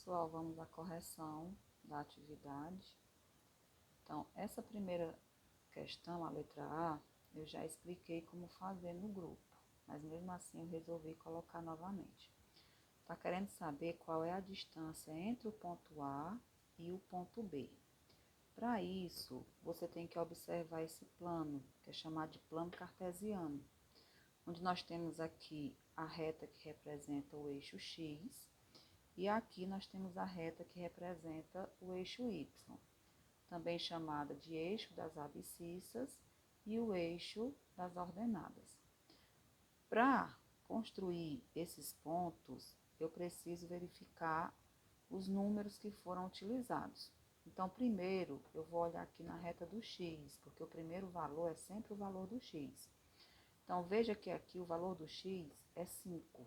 pessoal, vamos à correção da atividade. Então, essa primeira questão, a letra A, eu já expliquei como fazer no grupo, mas mesmo assim eu resolvi colocar novamente. Está querendo saber qual é a distância entre o ponto A e o ponto B. Para isso, você tem que observar esse plano, que é chamado de plano cartesiano, onde nós temos aqui a reta que representa o eixo X, e aqui nós temos a reta que representa o eixo Y, também chamada de eixo das abscissas e o eixo das ordenadas. Para construir esses pontos, eu preciso verificar os números que foram utilizados. Então, primeiro, eu vou olhar aqui na reta do x, porque o primeiro valor é sempre o valor do x. Então, veja que aqui o valor do x é 5.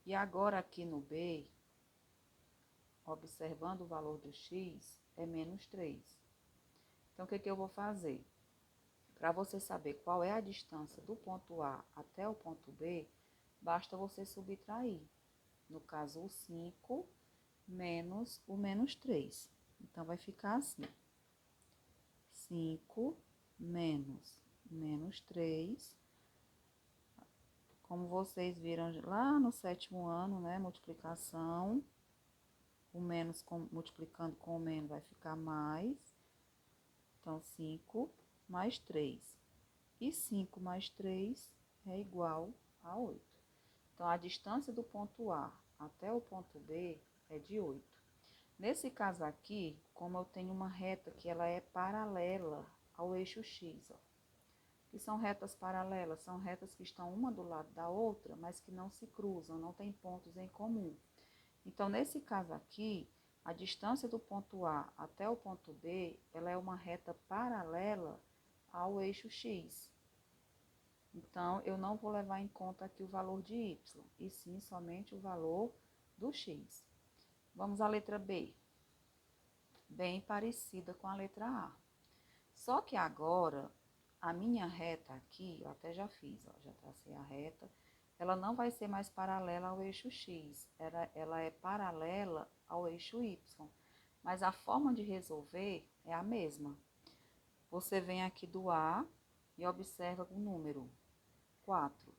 E agora aqui no B, observando o valor do x, é menos 3. Então, o que eu vou fazer? Para você saber qual é a distância do ponto A até o ponto B, basta você subtrair. No caso, o 5 menos o menos 3. Então, vai ficar assim. 5 menos 3. Como vocês viram lá no 7º ano, né? Multiplicação. O menos multiplicando com o menos vai ficar mais. Então, 5 mais 3. E 5 mais 3 é igual a 8. Então, a distância do ponto A até o ponto B é de 8. Nesse caso aqui, como eu tenho uma reta que ela é paralela ao eixo X, ó, que são retas paralelas, são retas que estão uma do lado da outra, mas que não se cruzam, não tem pontos em comum. Então, nesse caso aqui, a distância do ponto A até o ponto B, ela é uma reta paralela ao eixo X. Então, eu não vou levar em conta aqui o valor de y, e sim somente o valor do x. Vamos à letra B. Bem parecida com a letra A. Só que agora, a minha reta aqui, eu até já fiz, ó, já tracei a reta, ela não vai ser mais paralela ao eixo x, ela é paralela ao eixo y. Mas a forma de resolver é a mesma. Você vem aqui do A e observa o número 4.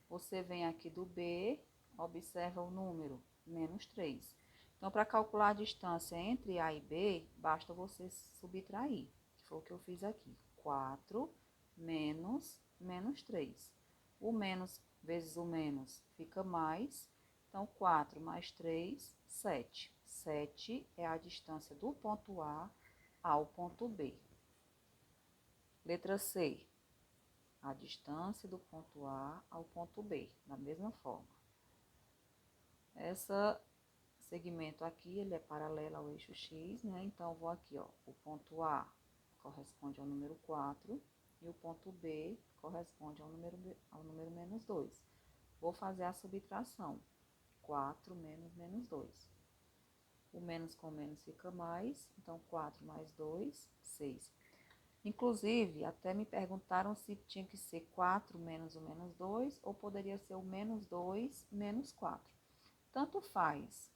Você vem aqui do B, observa o número, menos 3. Então, para calcular a distância entre A e B, basta você subtrair, que foi o que eu fiz aqui. 4 menos 3. O menos vezes o menos fica mais. Então, 4 mais 3, 7. 7 é a distância do ponto A ao ponto B. Letra C. A distância do ponto A ao ponto B, da mesma forma. Esse segmento aqui, ele é paralelo ao eixo X, né? Então, eu vou aqui, ó, o ponto A corresponde ao número 4 e o ponto B corresponde ao número menos 2. Vou fazer a subtração. 4 menos 2. O menos com menos fica mais, então 4 mais 2, 6. Inclusive, até me perguntaram se tinha que ser 4 menos o menos 2 ou poderia ser o menos 2 menos 4. Tanto faz.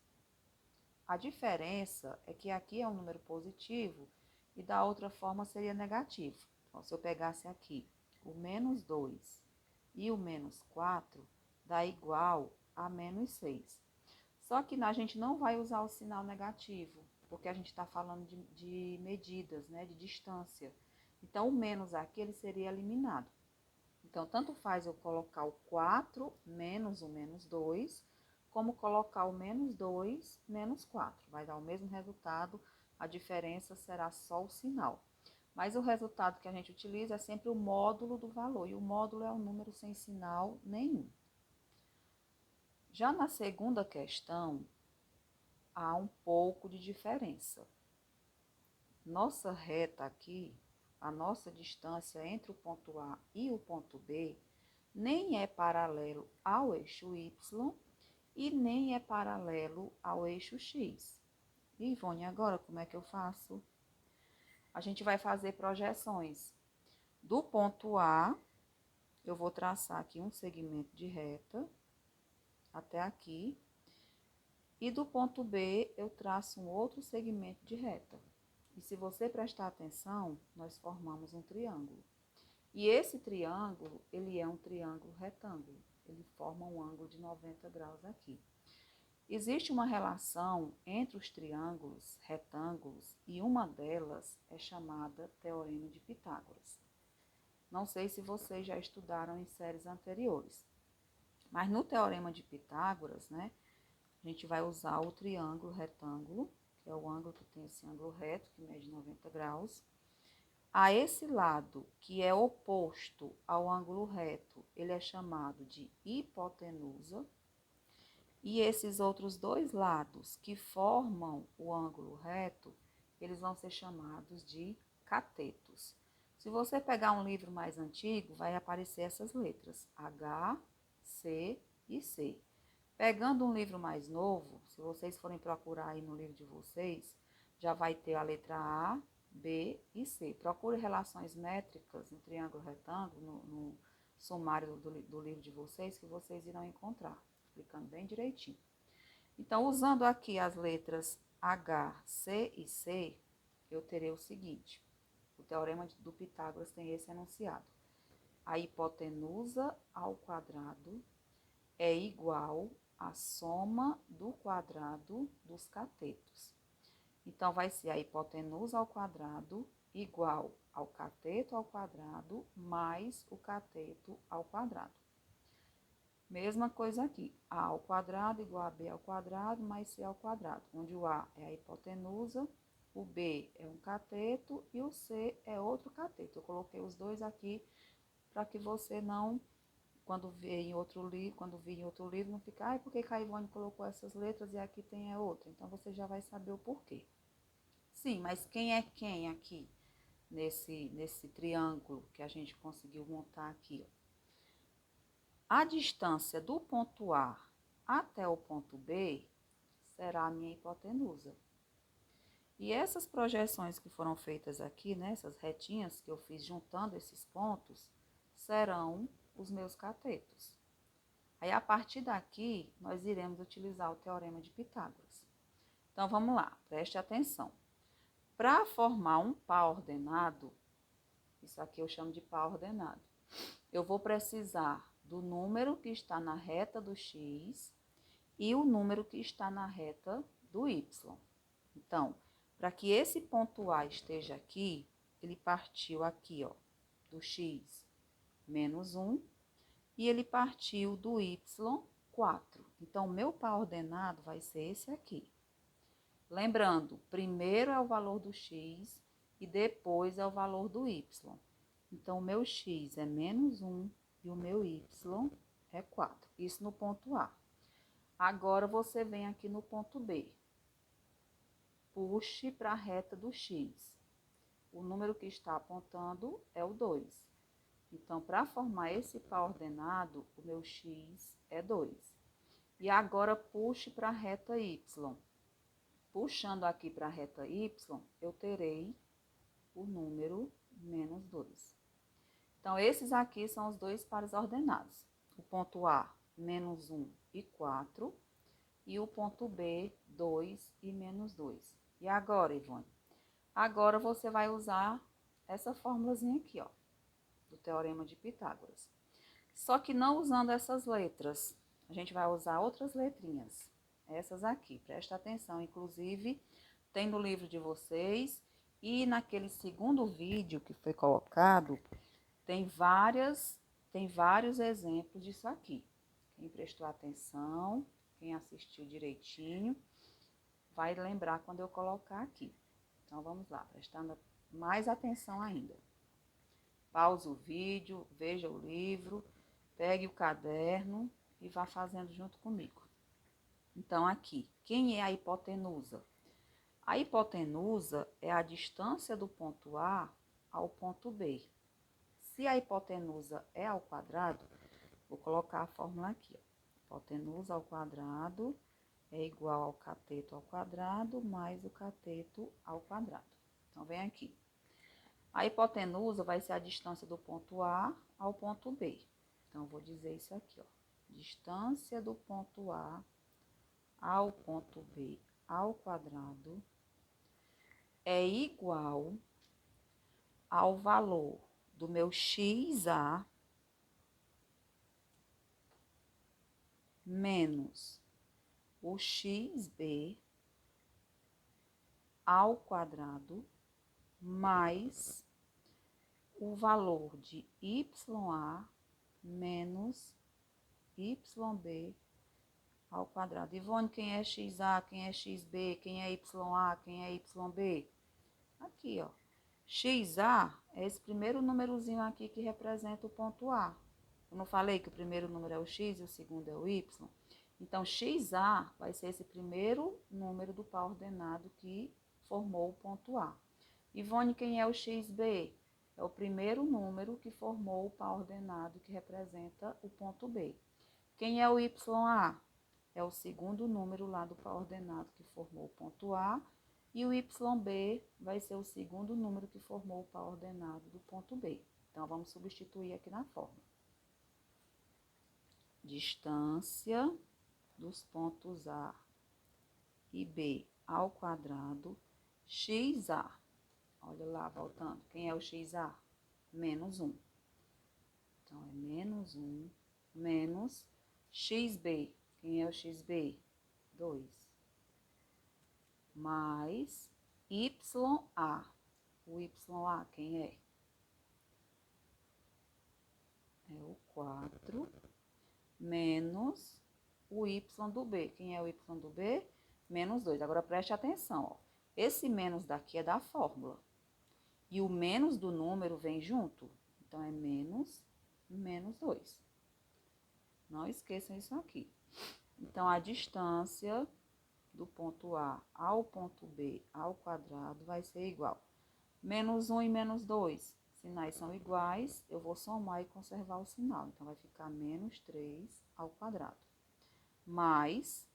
A diferença é que aqui é um número positivo e da outra forma seria negativo. Então, se eu pegasse aqui o menos 2 e o menos 4, dá igual a menos 6. Só que a gente não vai usar o sinal negativo, porque a gente está falando de medidas, né, de distância. Então, o menos aqui, ele seria eliminado. Então, tanto faz eu colocar o 4 menos o menos 2, como colocar o menos 2 menos 4. Vai dar o mesmo resultado, a diferença será só o sinal. Mas o resultado que a gente utiliza é sempre o módulo do valor, e o módulo é um número sem sinal nenhum. Já na segunda questão, há um pouco de diferença. Nossa reta aqui, a nossa distância entre o ponto A e o ponto B, nem é paralelo ao eixo Y e nem é paralelo ao eixo X. E, Ivone, agora como é que eu faço? A gente vai fazer projeções. Do ponto A, eu vou traçar aqui um segmento de reta até aqui. E do ponto B, eu traço um outro segmento de reta. E se você prestar atenção, nós formamos um triângulo. E esse triângulo, ele é um triângulo retângulo. Ele forma um ângulo de 90 graus aqui. Existe uma relação entre os triângulos retângulos e uma delas é chamada Teorema de Pitágoras. Não sei se vocês já estudaram em séries anteriores, mas no Teorema de Pitágoras, né, a gente vai usar o triângulo retângulo, que é o ângulo que tem esse ângulo reto, que mede 90 graus. A esse lado, que é oposto ao ângulo reto, ele é chamado de hipotenusa. E esses outros dois lados que formam o ângulo reto, eles vão ser chamados de catetos. Se você pegar um livro mais antigo, vai aparecer essas letras, H, C e C. Pegando um livro mais novo, se vocês forem procurar aí no livro de vocês, já vai ter a letra A, B e C. Procure relações métricas no triângulo retângulo, no sumário do livro de vocês, que vocês irão encontrar, explicando bem direitinho. Então, usando aqui as letras H, C e C, eu terei o seguinte: o teorema do Pitágoras tem esse enunciado. A hipotenusa ao quadrado é igual à soma do quadrado dos catetos. Então, vai ser a hipotenusa ao quadrado igual ao cateto ao quadrado mais o cateto ao quadrado. Mesma coisa aqui, A ao quadrado igual a B ao quadrado mais C ao quadrado, onde o A é a hipotenusa, o B é um cateto e o C é outro cateto. Eu coloquei os dois aqui para que você não, quando vir em outro livro, não ficar, por que Caivone colocou essas letras e aqui tem outra? Então, você já vai saber o porquê. Sim, mas quem é quem aqui nesse triângulo que a gente conseguiu montar aqui, ó? A distância do ponto A até o ponto B será a minha hipotenusa. E essas projeções que foram feitas aqui, né, essas retinhas que eu fiz juntando esses pontos, serão os meus catetos. Aí, a partir daqui, nós iremos utilizar o Teorema de Pitágoras. Então, vamos lá, preste atenção. Para formar um par ordenado, isso aqui eu chamo de par ordenado, eu vou precisar do número que está na reta do x e o número que está na reta do y. Então, para que esse ponto A esteja aqui, ele partiu aqui, ó, do x menos 1 e ele partiu do y 4. Então, o meu par ordenado vai ser esse aqui. Lembrando, primeiro é o valor do x e depois é o valor do y. Então, o meu x é menos 1 e o meu y é 4. Isso no ponto A. Agora, você vem aqui no ponto B. Puxe para a reta do x. O número que está apontando é o 2. Então, para formar esse par ordenado, o meu x é 2. E agora, puxe para a reta y. Puxando aqui para a reta y, eu terei o número menos 2. Então, esses aqui são os dois pares ordenados. O ponto A, menos 1 e 4. E o ponto B, 2 e menos 2. E agora, Ivone? Agora, você vai usar essa fórmulazinha aqui, ó, do Teorema de Pitágoras. Só que não usando essas letras. A gente vai usar outras letrinhas. Essas aqui, presta atenção. Inclusive, tem no livro de vocês. E naquele segundo vídeo que foi colocado, tem vários exemplos disso aqui. Quem prestou atenção, quem assistiu direitinho, vai lembrar quando eu colocar aqui. Então, vamos lá, prestando mais atenção ainda. Pause o vídeo, veja o livro, pegue o caderno e vá fazendo junto comigo. Então, aqui, quem é a hipotenusa? A hipotenusa é a distância do ponto A ao ponto B. Se a hipotenusa é ao quadrado, vou colocar a fórmula aqui, ó. Hipotenusa ao quadrado é igual ao cateto ao quadrado mais o cateto ao quadrado. Então, vem aqui. A hipotenusa vai ser a distância do ponto A ao ponto B. Então, vou dizer isso aqui, ó. Distância do ponto A ao ponto B ao quadrado é igual ao valor do meu XA menos o XB ao quadrado mais o valor de YA menos YB ao quadrado. Ivone, quem é XA, quem é XB, quem é YA, quem é YB? Aqui, ó. XA é esse primeiro númerozinho aqui que representa o ponto A. Eu não falei que o primeiro número é o X e o segundo é o Y? Então, XA vai ser esse primeiro número do par ordenado que formou o ponto A. Ivone, quem é o XB? É o primeiro número que formou o par ordenado que representa o ponto B. Quem é o YA? É o segundo número lá do par ordenado que formou o ponto A. E o YB vai ser o segundo número que formou o par ordenado do ponto B. Então, vamos substituir aqui na fórmula. Distância dos pontos A e B ao quadrado, XA. Olha lá, voltando. Quem é o XA? Menos 1. Então, é menos 1 menos XB. Quem é o XB? 2. Mais YA. O YA quem é? É o 4 menos o Y do B. Quem é o Y do B? Menos 2. Agora, preste atenção, ó. Esse menos daqui é da fórmula. E o menos do número vem junto. Então, é menos 2. Não esqueçam isso aqui. Então, a distância do ponto A ao ponto B ao quadrado vai ser igual. Menos 1 e menos 2. Sinais são iguais, eu vou somar e conservar o sinal. Então, vai ficar menos 3 ao quadrado. Mais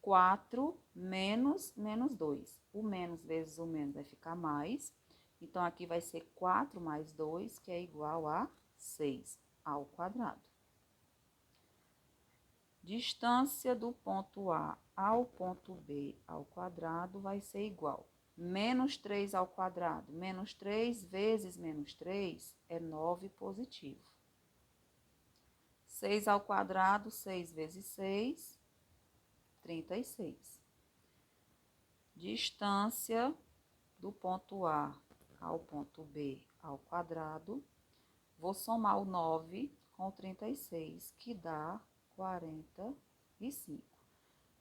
4 menos 2. O menos vezes o menos vai ficar mais. Então, aqui vai ser 4 mais 2, que é igual a 6 ao quadrado. Distância do ponto A ao ponto B ao quadrado vai ser igual. Menos 3 ao quadrado. Menos 3 vezes menos 3 é 9 positivo. 6 ao quadrado, 6 vezes 6, 36. Distância do ponto A ao ponto B ao quadrado. Vou somar o 9 com o 36, que dá 45.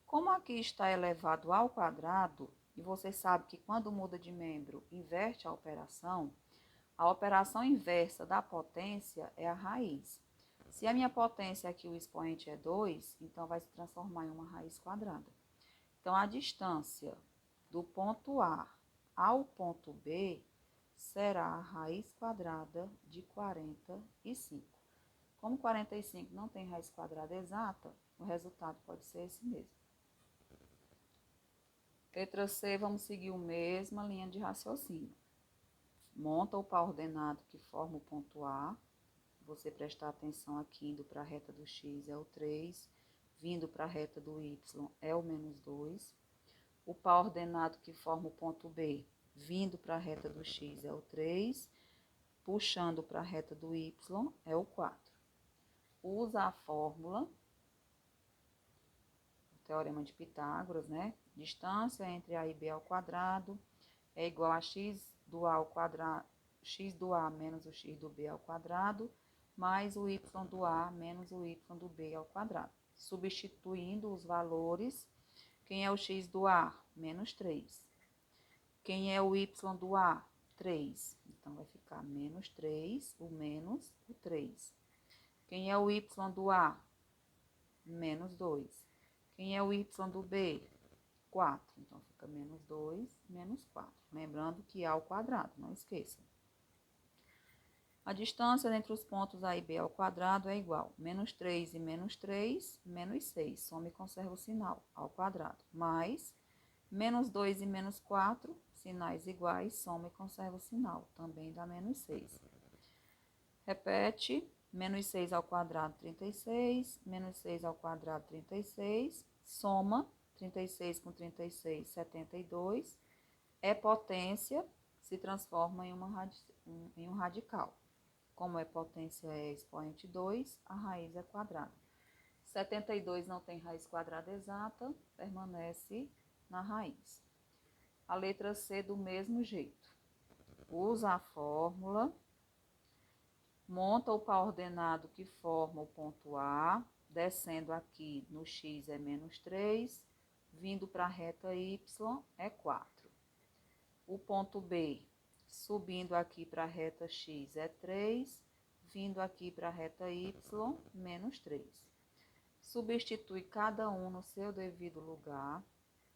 Como aqui está elevado ao quadrado, e você sabe que quando muda de membro, inverte a operação inversa da potência é a raiz. Se a minha potência aqui, o expoente é 2, então vai se transformar em uma raiz quadrada. Então, a distância do ponto A ao ponto B será a raiz quadrada de 45. Como 45 não tem raiz quadrada exata, o resultado pode ser esse mesmo. Letra C, vamos seguir a mesma linha de raciocínio. Monta o par ordenado que forma o ponto A. Você prestar atenção aqui, indo para a reta do X é o 3, vindo para a reta do Y é o menos 2. O par ordenado que forma o ponto B, vindo para a reta do X é o 3, puxando para a reta do Y é o 4. Usa a fórmula, o teorema de Pitágoras, né? Distância entre A e B ao quadrado é igual a x do A ao quadrado, x do A menos o x do B ao quadrado, mais o y do A menos o y do B ao quadrado. Substituindo os valores, quem é o x do A? Menos 3. Quem é o y do A? 3. Então, vai ficar menos 3, o menos o 3. Quem é o y do A? Menos 2. Quem é o y do B? 4. Então, fica menos 2, menos 4. Lembrando que A ao quadrado, não esqueça. A distância entre os pontos A e B ao quadrado é igual. Menos 3 e menos 3, menos 6. Soma e conserva o sinal, ao quadrado. Mais, menos 2 e menos 4, sinais iguais, soma e conserva o sinal. Também dá menos 6. Repete. Menos 6 ao quadrado, 36. Menos 6 ao quadrado, 36. Soma 36 com 36, 72. É potência, se transforma em um radical. Como é potência é expoente 2, a raiz é quadrada. 72 não tem raiz quadrada exata, permanece na raiz. A letra C do mesmo jeito. Usa a fórmula, monta o par ordenado que forma o ponto A, descendo aqui no x é menos 3, vindo para a reta y é 4. O ponto B, subindo aqui para a reta x é 3, vindo aqui para a reta y, menos 3. Substitui cada um no seu devido lugar.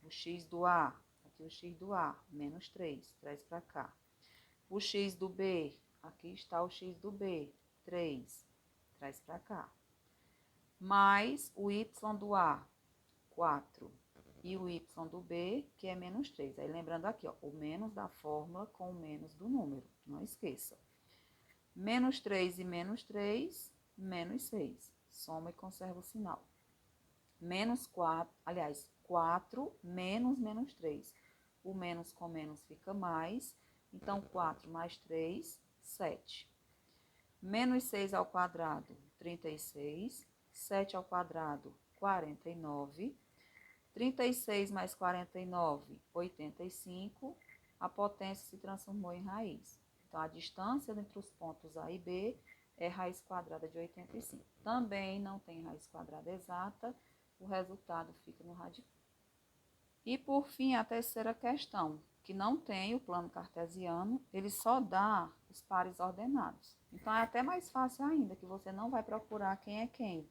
O x do A, aqui o x do A, menos 3, traz para cá. O x do B, aqui está o x do B, 3, traz para cá. Mais o y do A, 4. E o y do B, que é menos 3. Aí lembrando aqui, ó, o menos da fórmula com o menos do número, não esqueça. Menos 3 e menos 3, menos 6. Soma e conserva o sinal. Menos 4, aliás, 4 menos menos 3. O menos com menos fica mais, então 4 mais 3, 7. Menos 6 ao quadrado, 36. 7 ao quadrado, 49. 36 mais 49, 85. A potência se transformou em raiz. Então, a distância entre os pontos A e B é raiz quadrada de 85. Também não tem raiz quadrada exata, o resultado fica no radical. E, por fim, a terceira questão, que não tem o plano cartesiano, ele só dá os pares ordenados. Então, é até mais fácil ainda, que você não vai procurar quem é quem.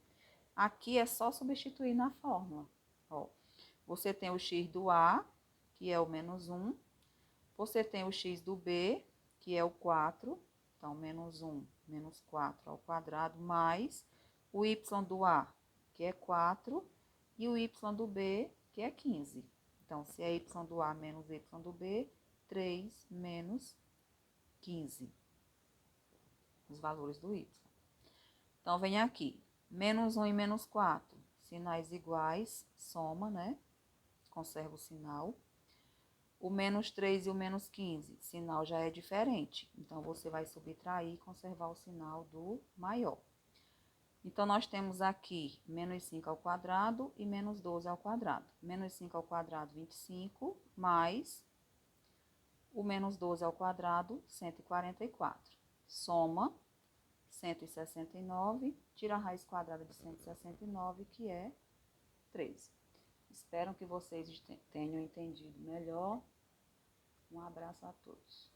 Aqui é só substituir na fórmula. Ó, você tem o x do A, que é o menos 1. Você tem o x do B, que é o 4. Então, menos 1, menos 4 ao quadrado, mais o y do A, que é 4, e o y do B, que é 15. Então, se é y do A menos y do B, 3 menos 15. Os valores do y. Então, vem aqui. Menos 1 e menos 4. Sinais iguais, soma, né? Conserva o sinal. O menos 3 e o menos 15, sinal já é diferente. Então, você vai subtrair e conservar o sinal do maior. Então, nós temos aqui menos 5 ao quadrado e menos 12 ao quadrado. Menos 5 ao quadrado, 25, mais o menos 12 ao quadrado, 144. Soma 169, tira a raiz quadrada de 169, que é 13. Espero que vocês tenham entendido melhor. Um abraço a todos.